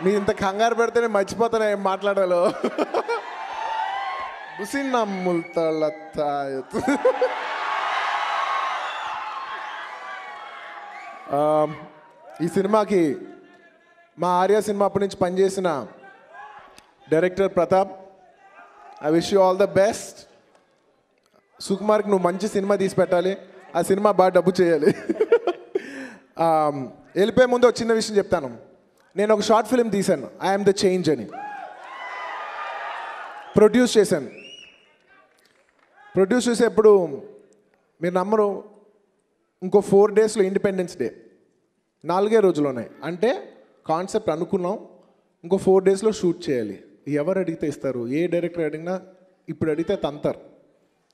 మీ ఇంత కంగారు పెడితేనే మర్చిపోతానే ఏం మాట్లాడాలో. ఈ సినిమాకి మా ఆర్య సినిమా అప్పటి నుంచి పనిచేసిన director Pratap, I wish you all the best. సుకుమార్కి నువ్వు మంచి సినిమా తీసి పెట్టాలి, ఆ సినిమా బాగా డబ్బు చేయాలి. వెళ్ళిపోయే ముందు ఒక చిన్న విషయం చెప్తాను. నేను ఒక షార్ట్ ఫిల్మ్ తీశాను, ఐఎమ్ ద చేంజ్ అని. ప్రొడ్యూస్ చేశాను. ప్రొడ్యూస్ చేసేప్పుడు మీరు నమ్మరు, ఇంకో 4 డేస్లో ఇండిపెండెన్స్ డే, 4 రోజులు ఉన్నాయి. అంటే కాన్సెప్ట్ అనుకున్నాం, ఇంకో 4 డేస్లో షూట్ చేయాలి. ఎవరు అడిగితే ఇస్తారు? ఏ డైరెక్టర్ అడిగినా ఇప్పుడు అడిగితే తంతారు,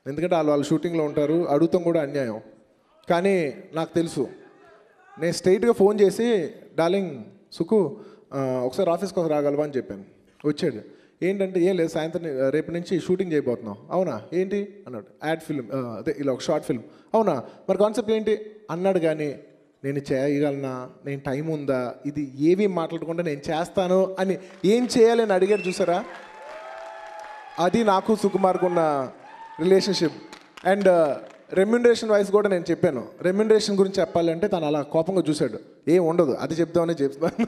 ఎందుకంటే వాళ్ళు షూటింగ్లో ఉంటారు. అడుగుతాం కూడా అన్యాయం. కానీ నాకు తెలుసు, నేను స్ట్రైట్గా ఫోన్ చేసి, డార్లింగ్ సుకు ఒకసారి ఆఫీస్కి ఒకసారి రాగలవా అని చెప్పాను. వచ్చాడు. ఏంటంటే ఏం లేదు, సాయంత్రం రేపు నుంచి షూటింగ్ చేయబోతున్నాం. అవునా, ఏంటి అన్నాడు. యాడ్ ఫిల్మ్, అదే ఇలా ఒక షార్ట్ ఫిల్మ్. అవునా, మరి కాన్సెప్ట్ ఏంటి అన్నాడు. కానీ నేను చేయగలనా, నేను టైం ఉందా, ఇది ఏవి మాట్లాడకుండా నేను చేస్తాను అని, ఏం చేయాలని అడిగాడు చూసారా. అది నాకు సుకుమార్కు ఉన్న రిలేషన్షిప్. అండ్ రెమ్యునరేషన్ వైజ్ కూడా నేను చెప్పాను. రెమ్యునరేషన్ గురించి చెప్పాలంటే తను అలా కోపంగా చూశాడు. ఏం ఉండదు, అది చెప్తామని చెప్తాను.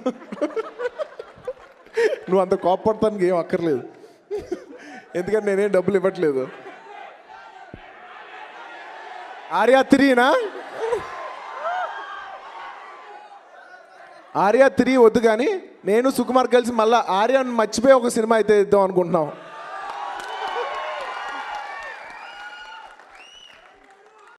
నువ్వు అంత కోపపడతానికి ఏం అక్కర్లేదు, ఎందుకంటే నేనేం డబ్బులు ఇవ్వట్లేదు. ఆర్య 3నా? ఆర్య 3 వద్దు, కానీ నేను సుకుమార్ కలిసి మళ్ళీ ఆర్యను మర్చిపోయి ఒక సినిమా అయితే ఇద్దాం అనుకుంటున్నాం.